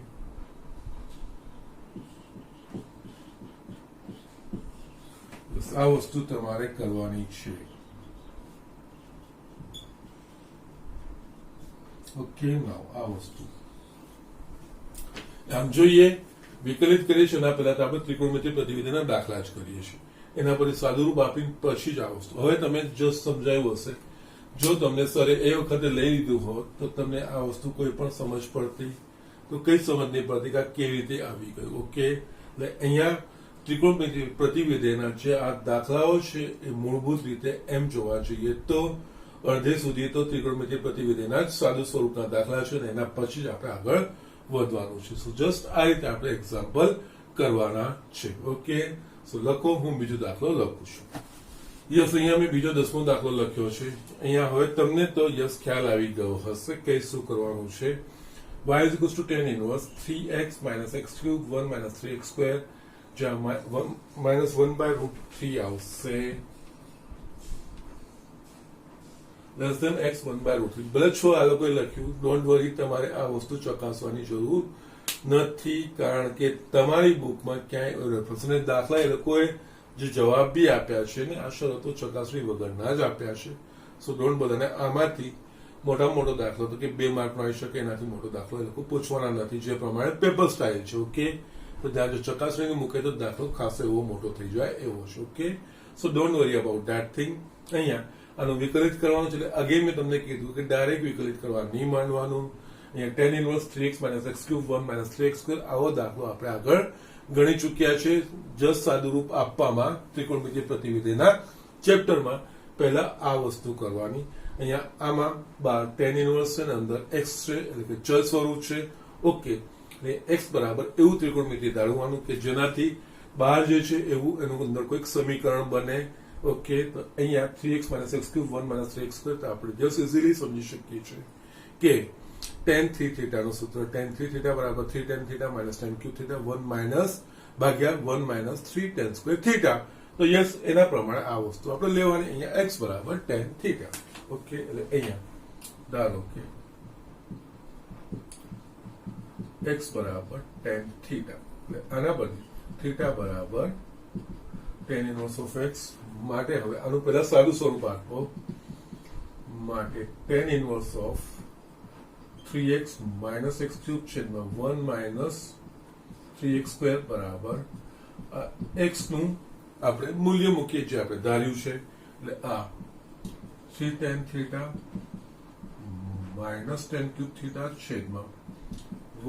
આ વસ્તુ તમારે કરવાની છે. ઓકે, નાઉ આ વસ્તુ આમ જોઈએ વિકલિત કરીએ છીએ. એના પહેલા તો આપણે ત્રિકોણમિતિ પ્રતિવિધિના દાખલા જ કરીએ છીએ. એના પર સાદુરૂપ આપીને પછી જ આ વસ્તુ. હવે તમે જસ્ટ સમજાયું હશે. જો તમને સરે એ વખતે લઈ લીધું હોત તો તમને આ વસ્તુ કોઈ પણ સમજ પડતી તો કઈ સમજ નહીં પડતી કે આ કેવી રીતે આવી ગયું. ઓકે, એટલે અહીંયા ત્રિકોણમિતિ પ્રતિવિધિના જે આ દાખલાઓ છે એ મૂળભૂત રીતે એમ જોવા જઈએ તો અડધે સુધી તો ત્રિકોણમિતિ પ્રતિવિધિના જ સાદું સ્વરૂપના દાખલા છે અને એના પછી જ આપણે આગળ વધવાનું છે. સો જસ્ટ આ રીતે આપણે એક્ઝામ્પલ કરવાના છે. ઓકે, સો લખો, હું બીજો દાખલો લખું છું. યસ, અહીંયા મેં બીજો 10મો દાખલો લખ્યો છે. અહીંયા હવે તમને તો યસ ખ્યાલ આવી ગયો હશે કે શું કરવાનું છે. y is equals to tan inverse 3x minus x cube 1 minus 3x square, જ્યાં minus 1 by root 3 આવશે, less than x 1 by root 3. ભલે છો આ લોકોએ લખ્યું, ડોન્ટ વરી, તમારે આ વસ્તુ ચકાસવાની જરૂર નથી, કારણ કે તમારી બુકમાં ક્યાંય રેફરન્સ દાખલા એ લોકોએ જે જવાબ બી આપ્યા છે ને આ શરતો ચકાસણી વગરના જ આપ્યા છે. સો ડોન્ટ બધાને આમાંથી મોટા મોટો દાખલો તો કે 2 માર્કનો આવી શકે એનાથી મોટો દાખલો એ લોકો પૂછવાના નથી, જે પ્રમાણે પેપર સ્ટાઇલ છે. ઓકે, તો ત્યાં જો ચકાસણી મૂકે તો દાખલો ખાસ એવો મોટો થઈ જાય એવો છે. Okay, so don't worry about that thing. અહીંયા આનું વિકલિત કરવાનું છે એટલે અગેન મેં તમને કીધું કે ડાયરેક્ટ વિકલિત કરવા નહીં માંડવાનું. અહીંયા tan inverse 3x minus x cube 1 minus 3x square આવો દાખલો આપણે આગળ ગણી ચૂક્યા છે. જસ્ટ સાદુરૂપ આપવામાં ત્રિકોણમિતિ પ્રતિવિધિના ચેપ્ટરમાં પહેલા આ વસ્તુ કરવાની. અહીંયા આમાં બહાર tan ઇનવર્સ છે ને અંદર x છે એટલે કે ચલ સ્વરૂપ છે. ઓકે, એટલે x બરાબર એવું ત્રિકોણમિતિ ધારવાનું કે જેનાથી બહાર જે છે એવું એનું અંદર કોઈક સમીકરણ બને. ઓકે, તો અહીંયા 3x minus x cube 1 minus 3x square તો આપણે જસ્ટ ઇઝીલી સમજી શકીએ છીએ કે tan 3 theta નું સૂત્ર tan 3 theta બરાબર 3 tan theta minus tan cube theta 1 minus ભાગ્યા 1 minus 3 tan square theta. તો યસ, એના પ્રમાણે આ વસ્તુ આપણે લેવાની. અહીંયા x બરાબર tan theta. ઓકે, એટલે અહીંયા ધારો કે x બરાબર tan theta, એટલે આના બદલે theta બરાબર tan inverse of x માટે હવે આનું પહેલા સાદું સ્વરૂપ આપો. માટે tan inverse of 3x minus x cube છેદમાં 1 માઇનસ 3x સ્ક્વેર બરાબર x નું આપણે મૂલ્ય મૂકીએ જે આપણે ધાર્યું છે એટલે આ 3 tan theta minus tan cube theta છેદમાં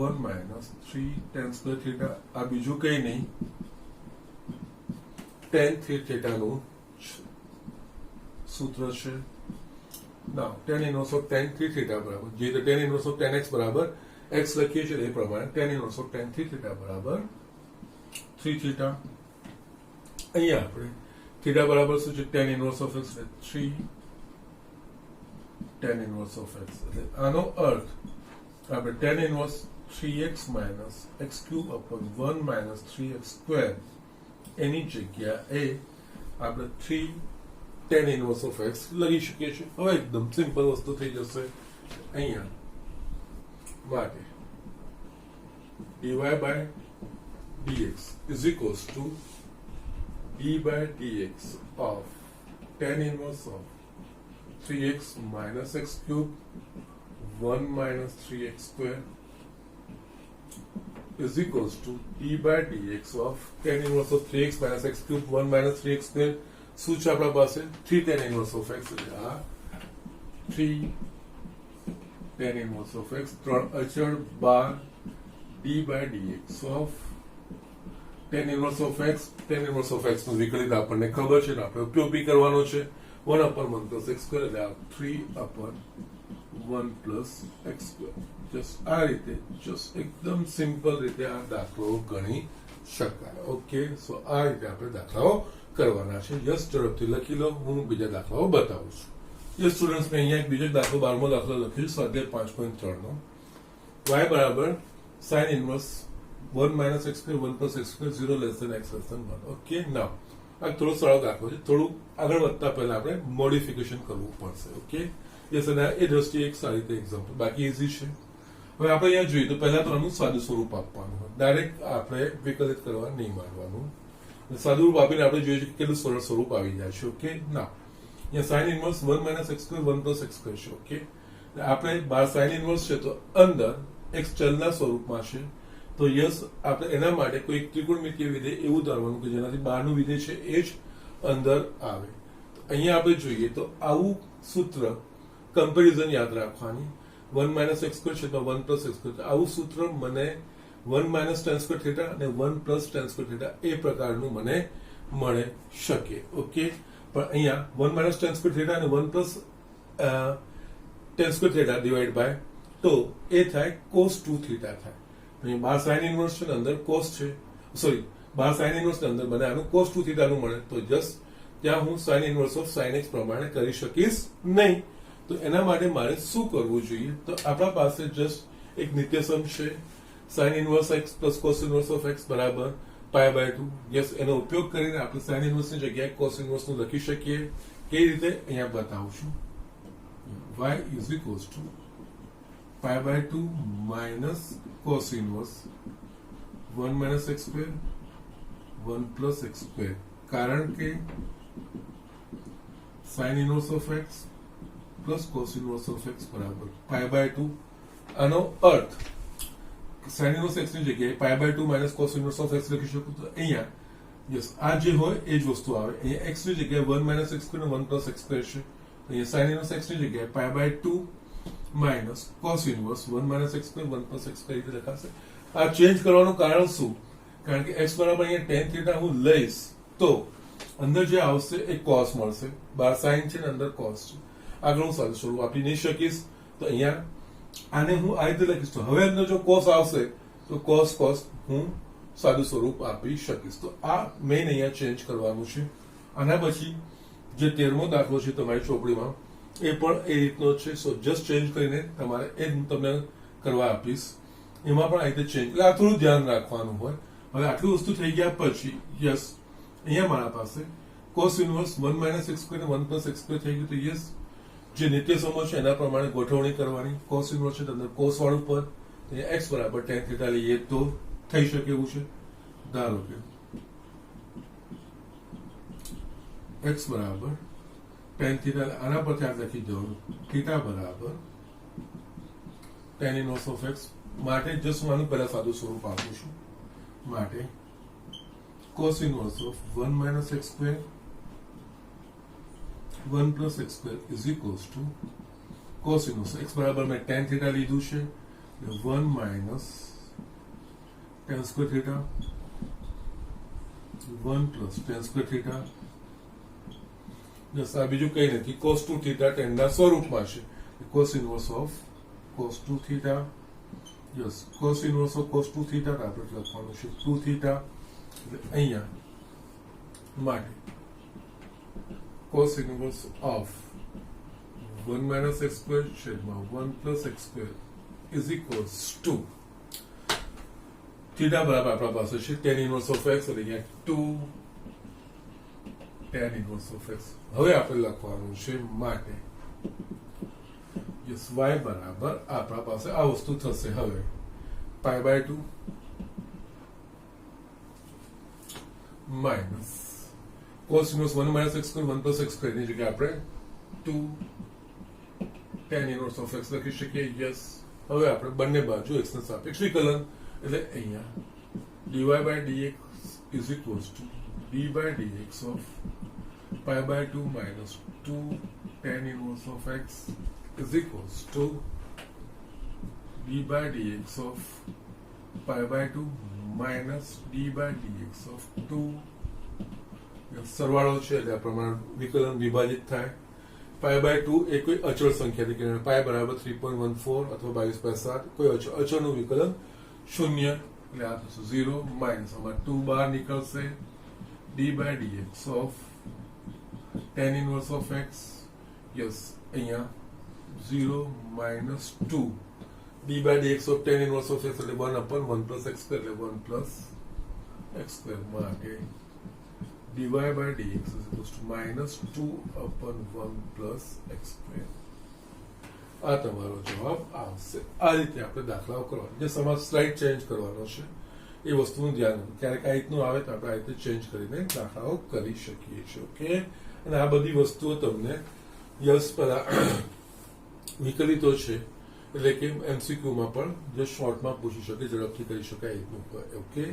1 માઇનસ 3 tan સ્ક્વેર થીટા આ બીજું કંઈ નહીં tan થીટાનું સૂત્ર છે. Now, tan inverse of tan 3 theta બરાબર જે રીતે tan inverse of tan x બરાબર x લખીએ છીએ એ પ્રમાણે tan inverse of tan 3 theta બરાબર 3 theta. અહીંયા આપણે theta બરાબર શું છે tan inverse of x એટલે 3 tan inverse of x એટલે આનો અર્થ આપણે tan inverse 3x minus x cube upon 1 minus 3x square એની જગ્યાએ આપણે 3 tan inverse of x લખી શકીએ છીએ. હવે એકદમ સિમ્પલ વસ્તુ થઈ જશે. અહીંયા માટે dy by dx is equals to d by dx of tan inverse of 3x minus x cube 1 minus 3x square is equals to d by dx of tan inverse of 3x minus x cube 1 minus 3x square શું છે આપણા પાસે 3 tan inverse of x એટલે આ 3 tan inverse of x ત્રણ અચળ બાર d by dx of tan inverse of x નું વિકલિત આપણને ખબર છે આપણે ઉપયોગ બી કરવાનો છે 1 upon 1 plus x square એટલે આ 3 upon 1 plus x square just આ રીતે જસ્ટ એકદમ સિમ્પલ રીતે આ દાખલો ગણી શકાય. ઓકે સો આ રીતે આપણે દાખલાઓ કરવાના છે. યસ ઝડપથી લખી લો હું બીજા દાખલાઓ બતાવું છું. યસ સ્ટુડન્ટ્સ મેં અહીંયા એક બીજો દાખલો 12મો દાખલો લખ્યો સ્વાધ્યાય 5.3 નો y બરાબર sin inverse 1 minus x square 1 plus x square 0 less than x less than 1. Okay now આ થોડો સરળ દાખલો છે. થોડું આગળ વધતા પહેલા આપણે મોડિફિકેશન કરવું પડશે. ઓકે યસ અને એ દ્રષ્ટિએ એક સારી રીતે એક્ઝામ્પલ બાકી ઇઝી છે. હવે આપણે અહીંયા જોઈએ તો પહેલા તો આનું સાદું સ્વરૂપ આપવાનું હોય ડાયરેક્ટ આપણે વિકલિત કરવા નહીં માંડવાનું. સાદું રૂપ આપીને આપણે જોઈએ કે કેટલું સરળ સ્વરૂપ આવી જાય છે. ઓકે ના અહીંયા sine inverse 1 minus x square 1 plus x square છે. ઓકે આપણે બહાર સાઇન ઇનવર્સ છે તો અંદર x ચલના સ્વરૂપમાં છે તો યસ આપણે એના માટે કોઈ ત્રિકોણમિતિય વિધેય એવું ધારવાનું કે જેનાથી બહારનું વિધેય છે એ જ અંદર આવે. અહીંયા આપણે જોઈએ તો આવું સૂત્ર કમ્પેરિઝન યાદ રાખવાની 1 minus x square છે તો 1 plus x square આવું સૂત્ર મને 1 minus tan square theta અને 1 plus tan square theta એ પ્રકારનું મને મળે શકે. ઓકે પણ અહીંયા 1 minus tan square theta અને 1 plus tan square theta divide by તો એ થાય cos 2 theta થાય. અહીં બાર sin ઇનવર્સ છે ને અંદર cos છે સોરી બાર sin ઇનવર્સ ને અંદર મને આનું cos 2 theta નું મળે તો જસ્ટ ત્યાં હું sin inverse of sin x પ્રમાણે કરી શકીશ નહીં. તો એના માટે મારે શું કરવું જોઈએ તો આપણા પાસે જસ્ટ એક નિત્યસમ છે sin inverse x plus cos inverse of x બરાબર પાઈ બાય 2. યસ એનો ઉપયોગ કરીને આપણે sin inverse ની જગ્યાએ cos inverse નું લખી શકીએ. કેવી રીતે અહીંયા બતાવું છું. y is equals to pi by 2 minus cos inverse 1 minus x square 1 plus x square કારણ કે sin inverse of x plus cos inverse of x બરાબર પાઈ બાય 2. આનો અર્થ sin inverse x ની જગ્યાએ પાઈ by 2 minus cos inverse of x લખી શકું તો અહીંયા યસ આ જે હોય એ જ વસ્તુ આવે. અહીંયા x ની જગ્યાએ 1 minus x square અને 1 plus x square છે. અહીંયા sin inverse x ની જગ્યાએ પાઈ by 2 minus cos inverse 1 minus x square 1 plus x square રીતે લખાશે. આ ચેન્જ કરવાનું કારણ શું કારણ કે x બરાબર અહીંયા tan theta હું લઈશ તો અંદર જે આવશે એ cos મળશે. બાર sin છે ને અંદર cos છે. આગળ હું સાદું સ્વરૂપ આપી નહીં શકીશ તો અહીંયા આને હું આ રીતે લખીશ તો હવે અંદર જો cos આવશે તો cos હું સાદું સ્વરૂપ આપી શકીશ. તો આ મેઇન અહીંયા ચેન્જ કરવાનું છે. આના પછી જે 13મો દાખલો છે તમારી ચોપડીમાં એ પણ એ રીતનો છે. સો જસ્ટ ચેન્જ કરીને તમારે એ હું તમને કરવા આપીશ. એમાં પણ આ રીતે ચેન્જ એટલે આ થોડું ધ્યાન રાખવાનું હોય. હવે આટલી વસ્તુ થઈ ગયા પછી યસ અહીંયા મારા પાસે cos inverse 1 minus x square અને 1 plus x square થઈ ગયું તો યસ જે નિત્યસમો છે એના પ્રમાણે ગોઠવણી કરવાની. cos inverse છે અંદર cos વાળું પદ x બરાબર tan theta લઈએ તો થઈ શકે એવું છે. ધારો કે x બરાબર tan theta આના પરથી આ લખી દઉં થીટા બરાબર tan inverse of x માટે જસ્ટ હું આનું પહેલા સાદું સ્વરૂપ આપું છું માટે cos inverse of 1 minus x square 1 plus x square is equals to cos inverse x બરાબર મેં tan theta લીધું છે 1 minus tan square theta 1 plus tan square theta જસ આ બીજું કંઈ નથી cos 2 theta tan ના સ્વરૂપમાં છે cos inverse of cos 2 theta yes cos inverse of cos 2 theta આપણે લખવાનું છે 2 theta એટલે અહીંયા માટે cos inverse of 1 minus x square છેદમાં 1 plus x square is equals to theta બરાબર આપણા પાસે છે tan inverse of x એટલે અહીંયા 2 tan inverse of x હવે આપણે લખવાનું છે માટે yes y બરાબર આપણા પાસે આ વસ્તુ થશે હવે pi by 2 minus cos inverse 1 minus x square 1 plus x square ની જગ્યાએ આપણે 2 tan inverse of x લખી શકીએ yes હવે આપણે બંને બાજુ x ને સાપેક્ષ વિકલન એટલે અહીંયા dy by dx is equals to d by dx of pi by 2 minus 2 tan inverse of x is equals to d by dx of pi by 2 minus d by dx of 2 સરવાળો છે એટલે આ પ્રમાણે વિકલન વિભાજિત થાય પાઈ by 2 એ કોઈ અચળ સંખ્યા છે પાઈ બરાબર 3.14 અથવા 22/7 કોઈ અચળનું વિકલન 0 એટલે આ થશે 0 માઇનસ આમાં 2 બહાર નીકળશે d by dx of tan inverse of x yes અહીંયા 0 minus 2 d by dx of tan inverse of x એટલે 1 upon 1 plus x square એટલે 1 plus x square માટે dy by dx is equals to minus 2 upon 1 plus x square આ તમારો જવાબ આવશે આ રીતે આપણે દાખલાઓ કરવાનો જે સમાજ સ્લાઇડ ચેન્જ કરવાનો છે એ વસ્તુનું ધ્યાન રાખવું ક્યારેક આ રીતનું આવે તો આપણે આ રીતે ચેન્જ કરીને દાખલાઓ કરી શકીએ છીએ ઓકે અને આ બધી વસ્તુઓ તમને યસ પહેલા વિકલિતો છે એટલે કે એમસીક્યુમાં પણ જે શોર્ટમાં પૂછી શકે ઝડપથી કરી શકાય એ રીતનું ઓકે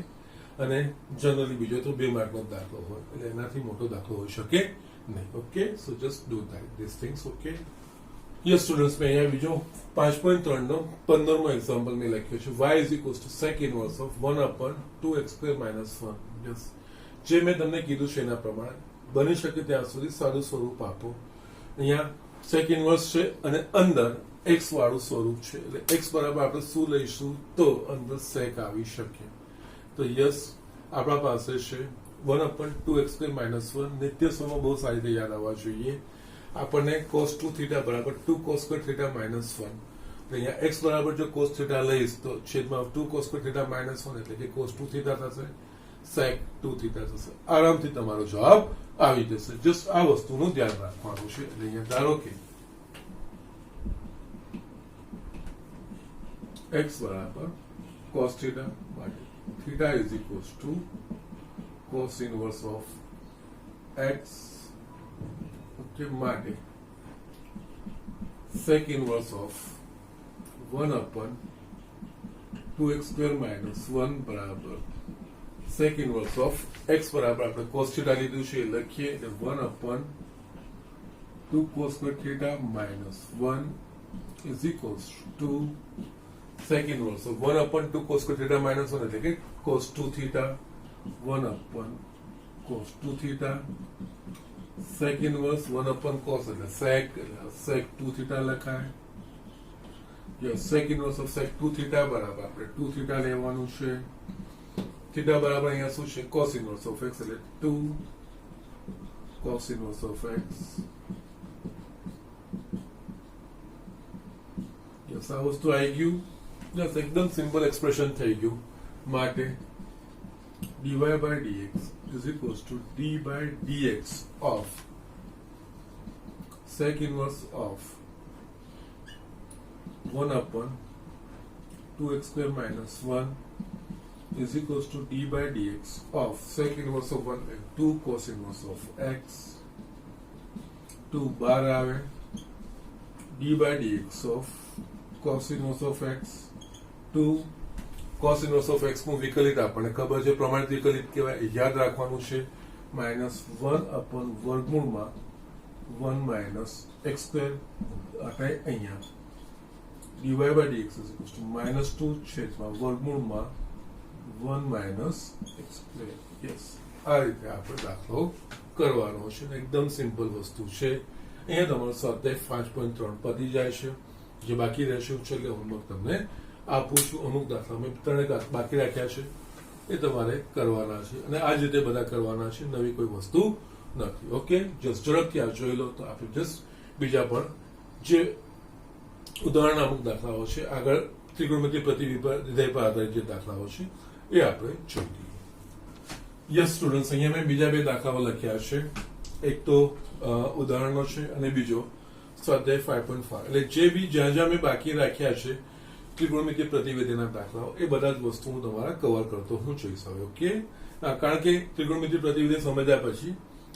અને જનરલી બીજો તો 2 માર્કનો દાખલો હોય એટલે એનાથી મોટો દાખલો હોઈ શકે નહીં okay so just do this things okay yes students મેં અહીંયા બીજો 5.3 નો 15મો એક્ઝામ્પલ મેં લખ્યો છે y is equals to sec inverse of 1 upon 2x square minus 1 yes જે મેં તમને કીધું છે એના પ્રમાણે બની શકે ત્યાં સુધી સાદું સ્વરૂપ આપો અહીંયા sec inverse છે અને અંદર x વાળું સ્વરૂપ છે એટલે x બરાબર આપણે શું લઈશું તો અંદર sec આવી શકે તો યસ આપણા પાસે છે 1 upon 2x square minus 1 નિત્ય સ્વરૂપ બહુ સારી રીતે યાદ આવવા જોઈએ આપણને cos 2 theta બરાબર 2 cos square theta minus 1 તો અહીંયા x બરાબર જો cos theta લઈશ તો છેદમાં 2 cos square theta minus 1 એટલે કે cos 2 theta થશે sec 2 theta થશે આરામથી તમારો જવાબ આવી જશે જસ્ટ આ વસ્તુનું ધ્યાન રાખવાનું છે એટલે અહીંયા ધારો કે x બરાબર cos theta માટે theta is equals to cos inverse of x okay માટે sec inverse of 1 upon 2x square minus 1 બરાબર sec inverse of x બરાબર આપણે cos theta લીધું છે લખીએ એટલે 1 upon 2 cos square theta minus 1 is equals to sec inverse of 1 upon 2 cos square theta minus 1 એટલે કે cos 2 theta 1 upon cos 2 theta sec inverse 1 upon cos એટલે sec 2 theta લખાય yes sec inverse of sec 2 theta બરાબર આપણે 2 theta લેવાનું છે theta બરાબર અહીંયા શું છે cos inverse of x એટલે 2 cos inverse of x yes આ વસ્તુ આવી ગયું યસ એકદમ સિમ્પલ એક્સપ્રેશન થઈ ગયું માટે dy by dx is equals to d by dx of sec inverse of 1 upon 2x square minus 1 is equals to d by dx of sec inverse of 1 and 2 cos inverse of x 2 12 આવે d by dx of cos inverse of x 2 cos inverse of x નું વિકલિત આપણને ખબર છે પ્રમાણિત વિકલિત કહેવાય યાદ રાખવાનું છે -1 upon વર્ગમૂળમાં 1 minus x square એટલે અહીંયા dy by dx is equals to -2 છેદમાં વર્ગમૂળમાં 1 minus x square. Yes, આ રીતે આપણે દાખલો કરવાનો છે એકદમ સિમ્પલ વસ્તુ છે અહીંયા તમારો સ્વાધ્યાય 5.3 પતી જાય છે જે બાકી રહેશે છેલ્લે હોમવર્ક તમને આપું છું અમુક દાખલા મેં 3 બાકી રાખ્યા છે એ તમારે કરવાના છે અને આ જ રીતે બધા કરવાના છે નવી કોઈ વસ્તુ નથી ઓકે જસ્ટ ઝડપથી આ જોઈ લો તો આપણે જસ્ટ બીજા પણ જે ઉદાહરણ અમુક દાખલાઓ છે આગળ ત્રિકોણમિતિ પ્રતિવિધેય પર આધારિત જે દાખલાઓ છે એ આપણે જોઈએ યસ સ્ટુડન્ટ્સ અહીંયા મેં બીજા 2 દાખલાઓ લખ્યા છે એક તો ઉદાહરણો છે અને બીજો સ્વાધ્યાય 5.5 એટલે જે બી જ્યાં મેં બાકી રાખ્યા છે ત્રિકોણમિતિ પ્રતિવિધેયના દાખલાઓ એ બધા જ વસ્તુ હું તમારા કવર કરતો હું જોઈશ હવે ઓકે કારણ કે ત્રિકોણમિતિ પ્રતિવિધેય સમજ્યા પછી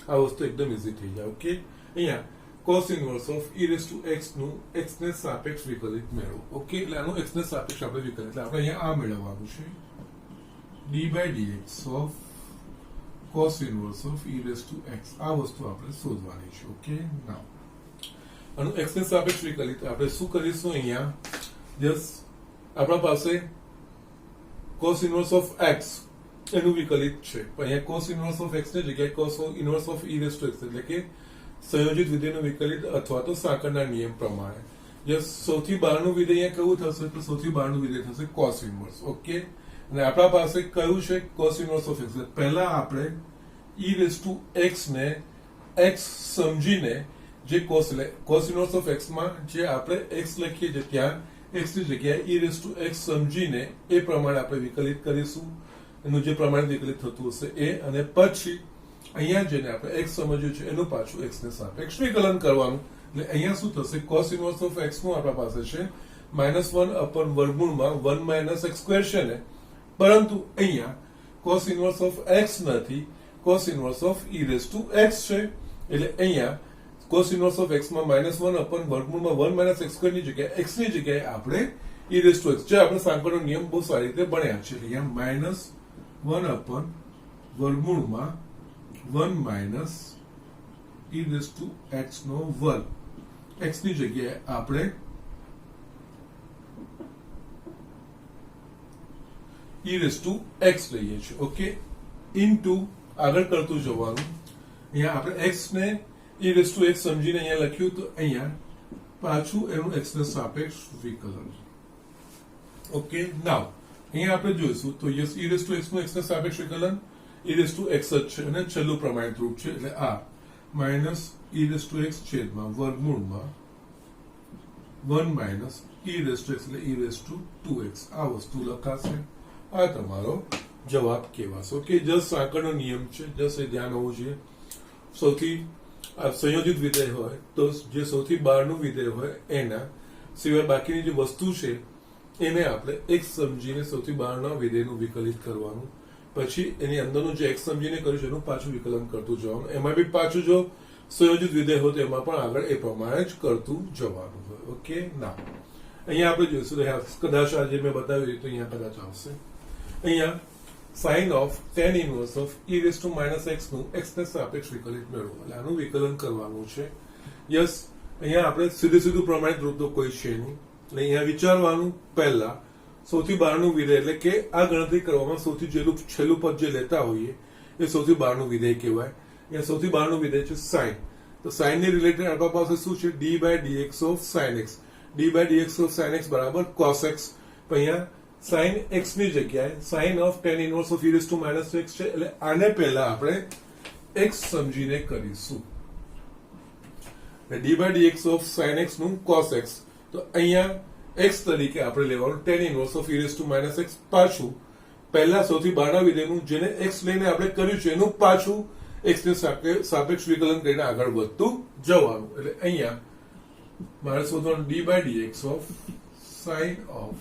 આ વસ્તુ એકદમ ઈઝી થઈ જાય ઓકે અહીંયા cos inverse of e raised to x નું x ને સાપેક્ષ વિકલિત મેળવો ઓકે એટલે આનું x ને સાપેક્ષ આપણે વિકલિત એટલે આપણે અહીંયા આ મેળવવાનું છે d by dx of cos inverse of e raised to x આ વસ્તુ આપણે શોધવાની છે ઓકે નાઉ આનું x ને સાપેક્ષ વિકલિત આપણે શું કરીશું અહીંયા જસ્ટ આપણા પાસે cos inverse of x એનું વિકલિત છે પણ અહીંયા cos inverse of x ની જગ્યાએ cos inverse of e raised to x એટલે કે સંયોજિત વિધેયનું વિકલિત અથવા તો સાંકળના નિયમ પ્રમાણે જે સૌથી બહારનું વિધેય કેવું થશે તો સૌથી બહારનું વિધેય થશે cos inverse ઓકે અને આપણા પાસે કયું છે cos inverse of x પહેલા આપણે e raised to x ને x સમજીને જે cos inverse of x માં જે આપણે x લખીએ છીએ ત્યાં x ની જગ્યાએ e raised to x સમજીને એ પ્રમાણે આપણે વિકલિત કરીશું એનું જે પ્રમાણે વિકલિત થતું હશે એ અને પછી અહીંયા જેને આપણે x સમજ્યું છે એનું પાછું x ને સાપેક્ષ વિકલન કરવાનું એટલે અહીંયા શું થશે cos inverse of x નું આપણા પાસે છે -1 upon વર્ગમૂળમાં 1 minus x square છે ને પરંતુ અહીંયા cos inverse of x નથી cos inverse of e raised to x છે એટલે અહીંયા cos inverse of x માં -1 upon વર્ગમૂળમાં 1 minus x square ની જગ્યાએ x ની જગ્યાએ આપણે e raised to x જે આપણે સાંકળનો નિયમ બહુ સારી રીતે ભણ્યા છે અહીંયા -1 upon વર્ગમૂળમાં 1 minus e raised to x નો વર્ગ x ની જગ્યાએ આપણે e raised to x લઈએ છીએ ઓકે ઇન્ટુ આગળ કરતું જવાનું અહીંયા આપણે x ને e raised to x સમજીને અહીંયા લખ્યું તો અહીંયા પાછું એનું x ને સાપેક્ષ વિકલન ઓકે નાઉ અહીંયા આપણે જોઈશું તો yes e raised to x નું x ને સાપેક્ષ વિકલન e raised to x જ છે અને છેલ્લું પ્રમાણિત રૂપ છે એટલે આ minus e raised to x છેદમાં વર્ગમૂળમાં 1 minus e raised to x એટલે e raised to 2x આ વસ્તુ લખાશે આ તમારો જવાબ કહેવાશે ઓકે જસ્ટ સાંકળનો નિયમ છે જસ્ટ એ ધ્યાન હોવું જોઈએ સૌથી સંયોજિત વિધેય હોય તો જે સૌથી બહારનું વિધેય હોય એના સિવાય બાકીની જે વસ્તુ છે એને આપણે x સમજીને સૌથી બહારના વિધેયનું વિકલિત કરવાનું પછી એની અંદરનું જે x સમજીને કર્યું છે એનું પાછું વિકલન કરતું જવાનું એમાં બી પાછું જો સંયોજિત વિધેય હોય તો એમાં પણ આગળ એ પ્રમાણે જ કરતું જવાનું હોય ઓકે ના અહીંયા આપણે જોઈશું કદાચ આજે મેં બતાવ્યું તો અહીંયા કદાચ આવશે અહીંયા sin of tan inverse of e raised to -x નું x ને સાપેક્ષ વિકલિત મેળવો એટલે આનું વિકલન કરવાનું છે યસ અહીંયા આપણે સીધું પ્રમાણિત રૂપ તો કોઈ છે નહીં એટલે અહીંયા વિચારવાનું પહેલા સૌથી બહારનું વિધેય એટલે કે આ ગણતરી કરવામાં સૌથી છેલ્લું પદ જે લેતા હોઈએ એ સૌથી બહારનું વિધેય કહેવાય અહીંયા સૌથી બહારનું વિધેય છે sin તો sin ની રિલેટેડ આપણા પાસે શું છે d by dx of sin x d by dx of sin x બરાબર cos x અહીંયા sin x ની જગ્યાએ sin of tan inverse of e raised to -x છે એટલે આને પહેલા આપણે x સમજીને કરીશું d by dx of sin x નું cos x તો અહીંયા x તરીકે આપણે લેવાનું tan inverse of e raised to -x પાછું પહેલા સૌથી બહારના વિધેયનું જેને x લઈને આપણે કર્યું છે એનું પાછું x ને સાપેક્ષ વિકલન કરીને આગળ વધતું જવાનું એટલે અહીંયા મારે શોધવાનું d by dx of sin of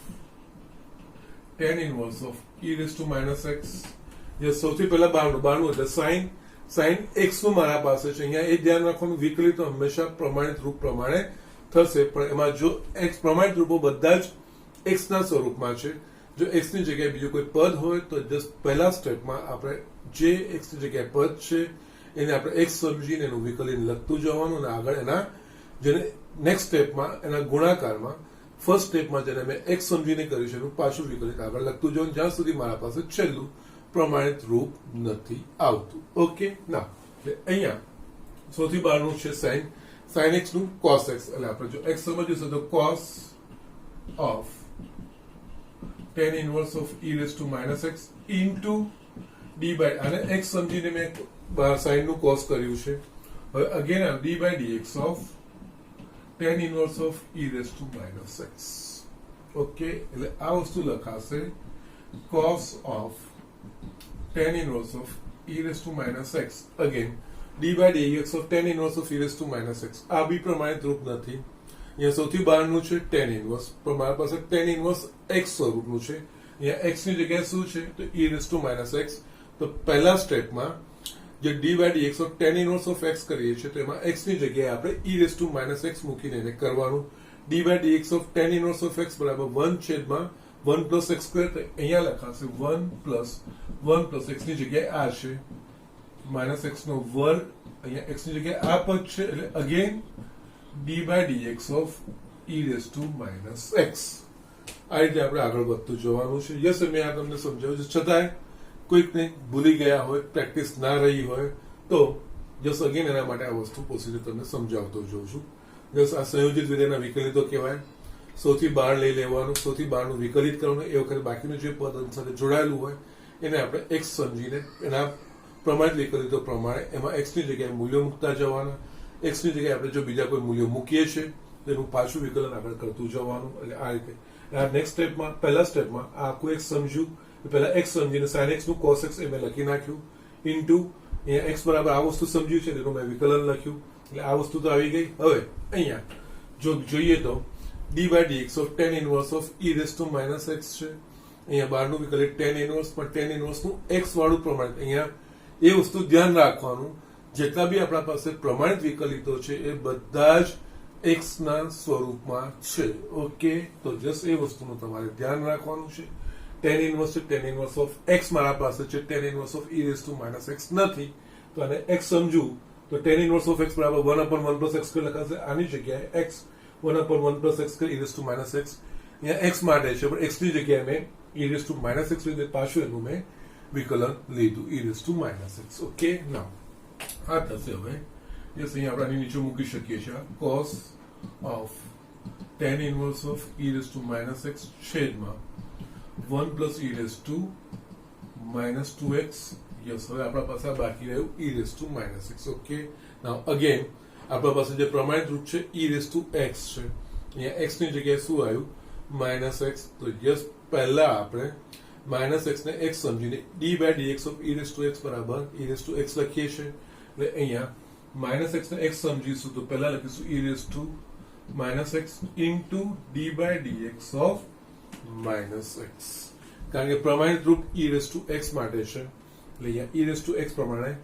tan inverse of e raised to -x જે સૌથી પહેલા બહારનું એટલે sin સાઇન એક્સ નું મારા પાસે છે, અહીંયા એ ધ્યાન રાખવાનું વિકલિત હંમેશા પ્રમાણિત રૂપ પ્રમાણે થશે, પણ એમાં જો એક્સ પ્રમાણિત રૂપો બધા જ એક્સ ના સ્વરૂપમાં છે, જો એક્સ ની જગ્યાએ બીજું કોઈ પદ હોય તો જસ્ટ પહેલા સ્ટેપમાં આપણે જે એક્સ ની જગ્યાએ પદ છે એને આપણે એક્સ સમજીને એનું વિકલન લખતું જવાનું, અને આગળ એના જેને નેક્સ્ટ સ્ટેપમાં એના ગુણાકારમાં ફર્સ્ટ સ્ટેપમાં જેને મેં એક્સ સમજીને કર્યું છે એનું પાછું વિકલિત આગળ લખતું જવાનું, જ્યાં સુધી મારા પાસે છેલ્લું પ્રમાણિત રૂપ નથી આવતું. ઓકે, ના અહીંયા સૌથી બહારનું છે સાઇન એક્સ નું કોસ એક્સ, એટલે આપણે જો એક્સ સમજીશું તો cos of tan inverse of e raised to minus x into d by, અને x સમજીને મેં સાઇન નું કોસ કર્યું છે. હવે અગેન આ d by dx of tan inverse of e raised to minus x. Okay, એટલે આ વસ્તુ લખાશે cos of tan inverse of e raised to minus x, again d by dx of tan inverse of e raised to minus x. આ બી પ્રમાણિત રૂપ નથી. અહીંયા સૌથી બહારનું છે tan ઇનવર્સ, પણ મારા પાસે tan ઇનવર્સ x સ્વરૂપનું છે. અહીંયા x ની જગ્યાએ શું છે તો e raised to minus x. તો પહેલા સ્ટેપમાં જે d by dx of tan inverse of x કરીએ છીએ તો એમાં x ની જગ્યાએ આપણે e raised to minus x મૂકીને એને કરવાનું. d by dx of tan inverse of x બરાબર 1/1 plus x square, તો અહીંયા લખાશે 1 plus x ની જગ્યાએ આ છે minus x નો વર્ગ, અહીંયા x ની જગ્યાએ આ પદ છે, એટલે again d by dx of e raised to minus x. આ રીતે આપણે આગળ વધતું જવાનું છે. યસ, મેં આ તમને સમજાવ્યું છે, છતાંય કોઈકને ભૂલી ગયા હોય, પ્રેક્ટિસ ના રહી હોય તો જસ અગેન એના માટે આ વસ્તુ પોસીને તમને સમજાવતો જોઉં છું. જસ આ સંયોજિત વિધેયના વિકલિતો કહેવાય. સૌથી બહાર લઈ લેવાનું, સૌથી બહારનું વિકલિત કરવાનું, એ વખતે બાકીનું જે પદ સાથે જોડાયેલું હોય એને આપણે x સમજીને એના પ્રમાણિત વિકલિતો પ્રમાણે એમાં x ની જગ્યાએ મૂલ્યો મૂકતા જવાના. x ની જગ્યાએ આપણે જો બીજા કોઈ મૂલ્યો મૂકીએ છીએ તો એનું પાછું વિકલન આગળ કરતું જવાનું. એટલે આ રીતે આ નેક્સ્ટ સ્ટેપમાં પહેલા સ્ટેપમાં આ આખું x સમજ્યું, પહેલા x સમજીને sin x નું cos x એ મેં લખી નાખ્યું, ઇન્ટુ અહીંયા x બરાબર આ વસ્તુ સમજ્યું છે એનું મેં વિકલન લખ્યું, એટલે આ વસ્તુ તો આવી ગઈ. હવે અહીંયા જો જોઈએ તો d by dx of tan inverse of e raised to minus x છે. અહીંયા બહારનું વિકલિત tan inverse, પણ tan inverse નું x વાળું પ્રમાણિત. અહીંયા એ વસ્તુ ધ્યાન રાખવાનું, જેટલા બી આપણા પાસે પ્રમાણિત વિકલિતો છે એ બધા જ x ના સ્વરૂપમાં છે. ઓકે, તો જસ્ટ એ વસ્તુનું તમારે ધ્યાન રાખવાનું છે. tan inverse છે, tan inverse of x મારા પાસે છે, tan inverse of e raised to minus x નથી, તો આને x સમજુ તો tan inverse of x બરાબર 1/1 plus x લખાશે. આની જગ્યાએ x 1/1 plus x e raised to minus x, અહીંયા x માટે છે પણ x ની જગ્યાએ મેં e raised to minus x લીધે પાછું એનું મેં વિકલન લીધું e raised to minus x. Okay, now આ થશે હવે યસ, અહીંયા આપણે આની નીચે મૂકી શકીએ છીએ cos of tan inverse of e raised to minus x છેદમાં 1 plus e raised to minus 2x. Yes, હવે આપણા પાસે બાકી રહ્યું e raised to minus x. Okay, now again આપણા પાસે જે પ્રમાણિત રૂપ છે e raised to x છે, અહીંયા x ની જગ્યાએ શું આવ્યું minus x. તો યસ, પહેલા આપણે minus x ને x સમજીને d by dx of e raised to x બરાબર e raised to x લખીએ છીએ. એટલે અહીંયા minus x ને x સમજીશું તો પહેલા લખીશું e raised to minus x into d by dx of minus x, કારણ કે પ્રમાણિત રૂપ e raised to x માટે છે, એટલે અહીંયા e raised to x પ્રમાણે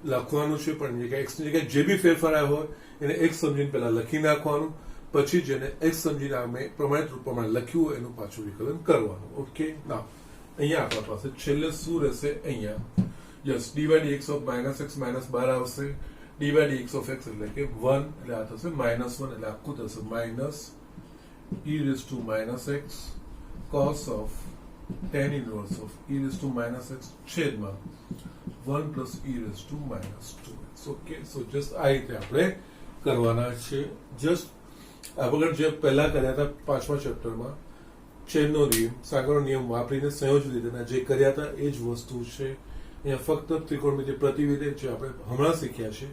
લખવાનું છે. પણ x ની જગ્યાએ જે બી ફેરફાર આવ્યો હોય એને x સમજીને પહેલા લખી નાખવાનું, પછી જેને x સમજીને અમે પ્રમાણિત રૂપ પ્રમાણે લખ્યું હોય એનું પાછું વિકલન કરવાનું. ઓકે, ના અહીંયા આપણા પાસે છેલ્લે શું રહેશે, અહીંયા yes d by dx of minus x minus 12 આવશે, d by dx of x એટલે કે 1, એટલે આ થશે -1, એટલે આખું થશે minus e raised to minus x cos of tan inverse of e raised to minus x છેદમાં 1 plus e raised to minus 2x. Okay, so just આ રીતે આપણે કરવાના છે. જસ્ટ આગળ જે પહેલા કર્યા હતા 5મા ચેપ્ટરમાં ચેનનો નિયમ, સાગરનો નિયમ વાપરીને સંયોજિત વિધેયના જે કર્યા હતા એ જ વસ્તુ છે. અહીંયા ફક્ત ત્રિકોણમિતિ પ્રતિવિધેય જે આપણે હમણાં શીખ્યા છે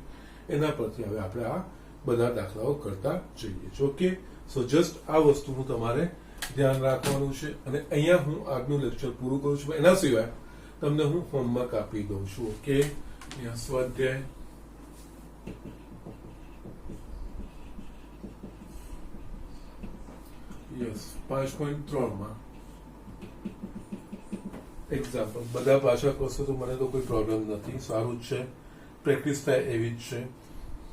એના પરથી હવે આપણે આ બધા દાખલાઓ કરતા જઈએ છીએ. ઓકે, સો જસ્ટ આ વસ્તુનું તમારે ધ્યાન રાખવાનું છે. અને અહીંયા હું આજનું લેક્ચર પૂરું કરું છું, એના સિવાય તમને હું હોમવર્ક આપી દઉં છું. ઓકે, અહીંયા સ્વાધ્યાય યસ 5.3 માં એક્ઝામ્પલ બધા પાછા કરશો તો મને તો કોઈ પ્રોબ્લેમ નથી, સારું જ છે. પ્રેક્ટિસ થાય એવી જ છે,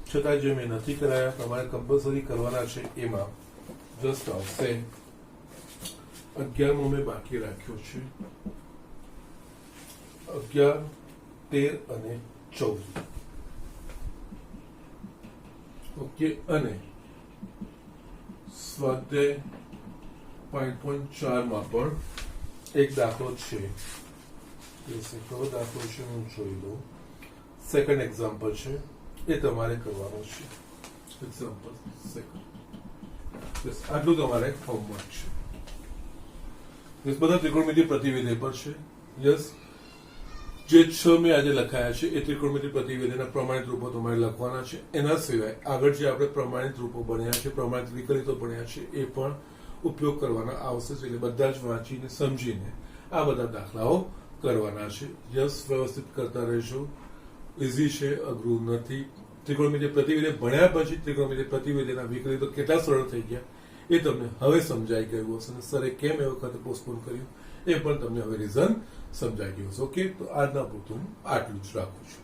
છતાં જે મેં નથી કરાયા તમારે કમ્પલસરી કરવાના છે એમાં જસ્ટ આવશે 11મો મેં બાકી રાખ્યો છે, 11, 13 અને 14. ઓકે, અને સ્વાધ્યાય 5.4 માં પણ એક દાખલો છે, કયો દાખલો છે હું જોઈ લઉં. સેકન્ડ એક્ઝામ્પલ છે, એ તમારે કરવાનો છે. એક્ઝામ્પલ સેકન્ડ, આટલું તમારે હોમવર્ક છે. બધા ત્રિકોણમિતિ પ્રતિવેદય પર છે. યસ, જે 6 મેં આજે લખાયા છે એ ત્રિકોણમિતિ પ્રતિવેદયના પ્રમાણિત રૂપો તમારે લખવાના છે. એના સિવાય આગળ જે આપણે પ્રમાણિત રૂપો ભણ્યા છે, પ્રમાણિત વિકલિતો ભણ્યા છે, એ પણ ઉપયોગ કરવાના આવશે. એટલે બધા જ વાંચીને સમજીને આ બધા દાખલાઓ કરવાના છે. યસ, વ્યવસ્થિત કરતા રહેજો. ઇઝી છે, અઘરું નથી. ત્રિકોણમિતિ પ્રતિવેદય ભણ્યા પછી ત્રિકોણમિતિ પ્રતિવેદયના વિકલિતો કેટલા સરળ થઈ ગયા એ તમને હવે સમજાઈ ગયું હશે. અને સરે કેમ એ વખતે પોસ્ટપોન કર્યું એ પણ તમને હવે રીઝન સમજાઈ ગયું હશે. ઓકે, તો આજના પૂરતું આટલું જ રાખું છું.